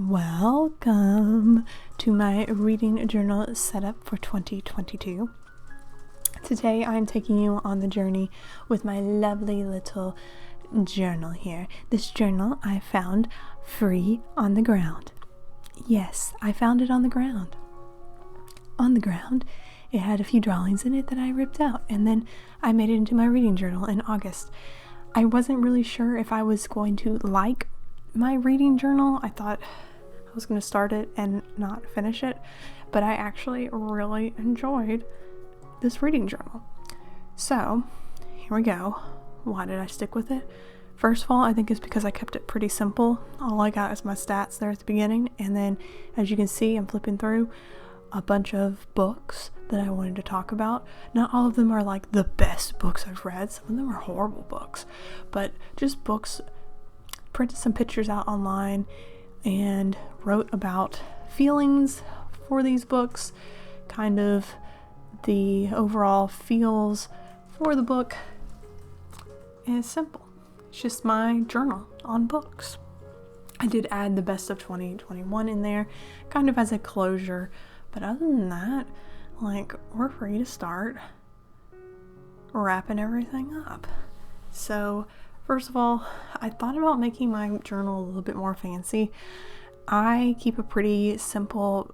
Welcome to my reading journal setup for 2022. Today I'm taking you on the journey with my lovely little journal here. This journal I found free on the ground. Yes, I found it on the ground. On the ground, it had a few drawings in it that I ripped out, and then I made it into my reading journal in August. I wasn't really sure if I was going to like my reading journal. I thought I was going to start it and not finish it, but I actually really enjoyed this reading journal. So here we go. Why did I stick with it? First of all, I think it's because I kept it pretty simple. All I got is my stats there at the beginning, and then as you can see, I'm flipping through a bunch of books that I wanted to talk about. Not all of them are like the best books I've read. Some of them are horrible books, but just books. Printed some pictures out online and wrote about feelings for these books, kind of the overall feels for the book. And it's simple. It's just my journal on books. I did add the best of 2021 in there, kind of as a closure, but other than that, we're free to start wrapping everything up. So first of all, I thought about making my journal a little bit more fancy. I keep a pretty simple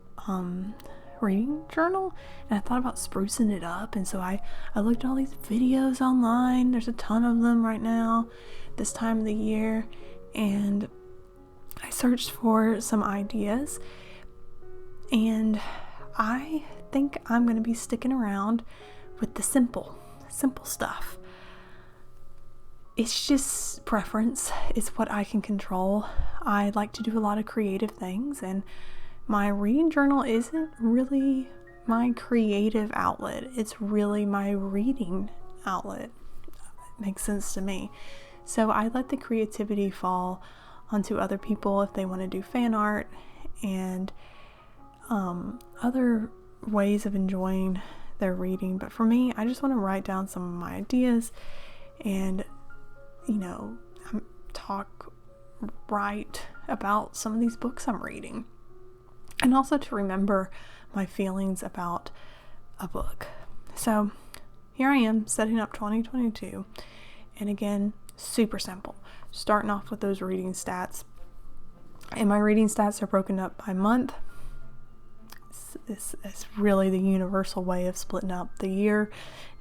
reading journal, and I thought about sprucing it up, and so I looked at all these videos online. There's a ton of them right now this time of the year, and I searched for some ideas, and I think I'm going to be sticking around with the simple stuff. It's just preference. It's what I can control. I like to do a lot of creative things, and my reading journal isn't really my creative outlet. It's really my reading outlet. It makes sense to me. So I let the creativity fall onto other people if they want to do fan art and other ways of enjoying their reading. But for me, I just want to write down some of my ideas and write about some of these books I'm reading, and also to remember my feelings about a book. So here I am setting up 2022, and again, super simple, starting off with those reading stats, and my reading stats are broken up by month. It's really the universal way of splitting up the year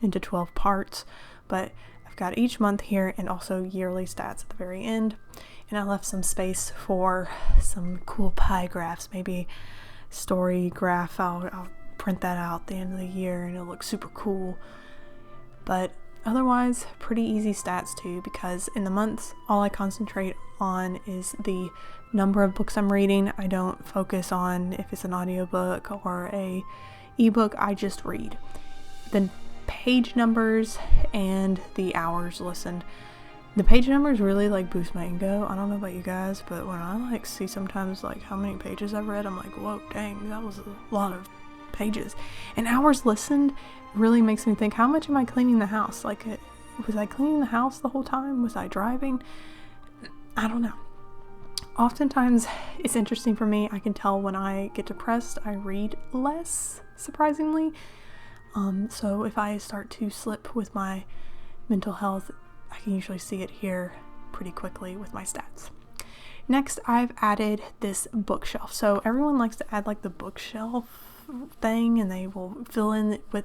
into 12 parts, but I've got each month here and also yearly stats at the very end, and I left some space for some cool pie graphs, maybe story graph. I'll print that out at the end of the year and it'll look super cool. But otherwise, pretty easy stats too, because in the months, all I concentrate on is the number of books I'm reading. I don't focus on if it's an audiobook or a ebook. I just read. The page numbers and the hours listened. The page numbers really boost my ego. I don't know about you guys, but when I see sometimes how many pages I've read, I'm like, whoa, dang, that was a lot of pages. And hours listened really makes me think, how much am I cleaning the house? Was I cleaning the house the whole time? Was I driving? I don't know. Oftentimes, it's interesting for me. I can tell when I get depressed, I read less, surprisingly. So if I start to slip with my mental health, I can usually see it here pretty quickly with my stats. Next, I've added this bookshelf. So everyone likes to add the bookshelf thing, and they will fill in with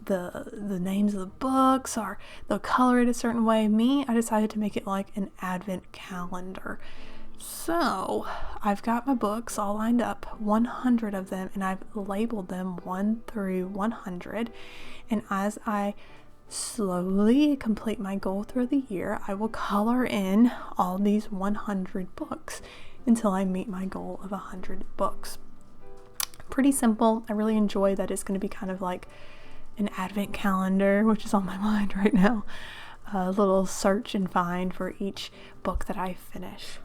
the names of the books, or they'll color it a certain way. Me, I decided to make it like an advent calendar. So I've got my books all lined up, 100 of them, and I've labeled them 1 through 100. And as I slowly complete my goal through the year, I will color in all these 100 books until I meet my goal of 100 books. Pretty simple. I really enjoy that it's going to be kind of like an advent calendar, which is on my mind right now. A little search and find for each book that I finish.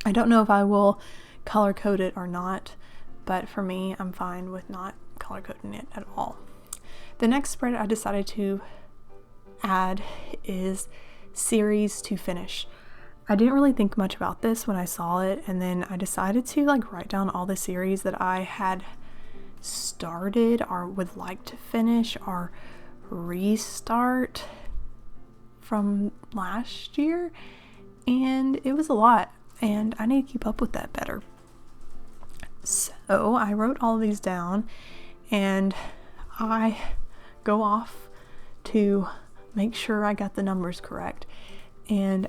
I don't know if I will color code it or not, but for me, I'm fine with not color coding it at all. The next spread I decided to add is series to finish. I didn't really think much about this when I saw it, and then I decided to like write down all the series that I had started or would like to finish or restart from last year, and it was a lot, and I need to keep up with that better. So I wrote all these down, and I go off to make sure I got the numbers correct, and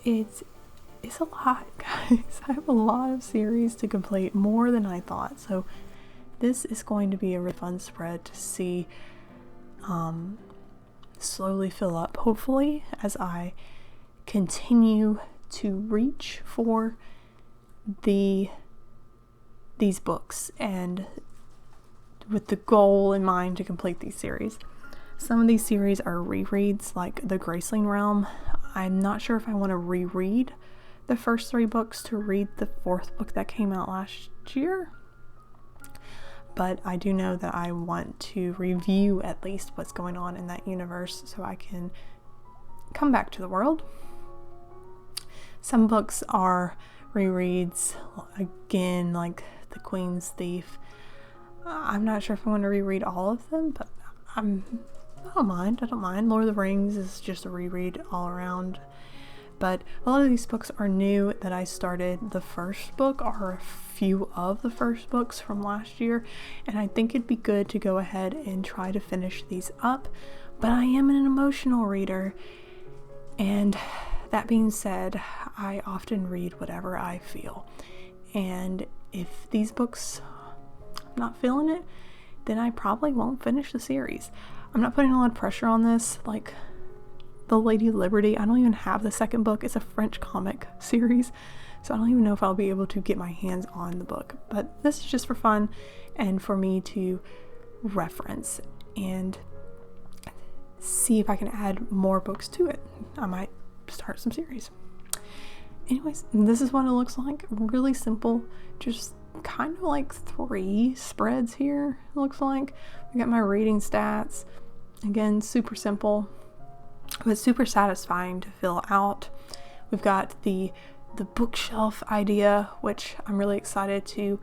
it's a lot, guys. I have a lot of series to complete, more than I thought, so this is going to be a really fun spread to see slowly fill up, hopefully, as I continue to reach for these books, and with the goal in mind to complete these series. Some of these series are rereads, like the Graceling Realm. I'm not sure if I want to reread the first 3 books to read the 4th book that came out last year, but I do know that I want to review at least what's going on in that universe so I can come back to the world. Some books are rereads, again, like The Queen's Thief. I'm not sure if I want to reread all of them, but I don't mind. Lord of the Rings is just a reread all around. But a lot of these books are new that I started the first book, or a few of the first books from last year, and I think it'd be good to go ahead and try to finish these up. But I am an emotional reader, and that being said, I often read whatever I feel. And if these books, I'm not feeling it, then I probably won't finish the series. I'm not putting a lot of pressure on this, like the Lady Liberty. I don't even have the second book. It's a French comic series, so I don't even know if I'll be able to get my hands on the book. But this is just for fun and for me to reference and see if I can add more books to it. I might start some series. Anyways, this is what it looks like. Really simple, just kind of like 3 spreads here, it looks like. I got my reading stats. Again, super simple, but super satisfying to fill out. We've got the bookshelf idea, which I'm really excited to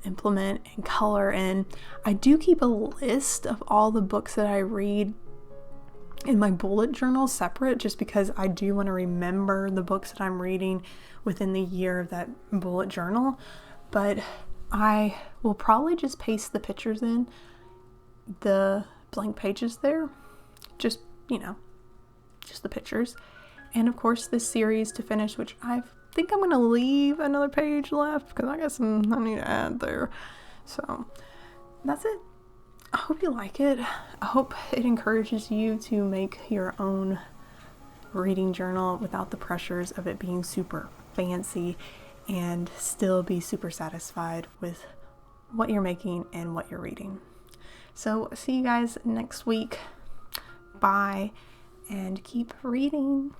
implement and color in. I do keep a list of all the books that I read in my bullet journal separate, just because I do want to remember the books that I'm reading within the year of that bullet journal. But I will probably just paste the pictures in the blank pages there, just just the pictures, and of course this series to finish, which I think I'm going to leave another page left because I got some I need to add there. So that's it. I hope you like it. I hope it encourages you to make your own reading journal without the pressures of it being super fancy, and still be super satisfied with what you're making and what you're reading. So see you guys next week. Bye, and keep reading.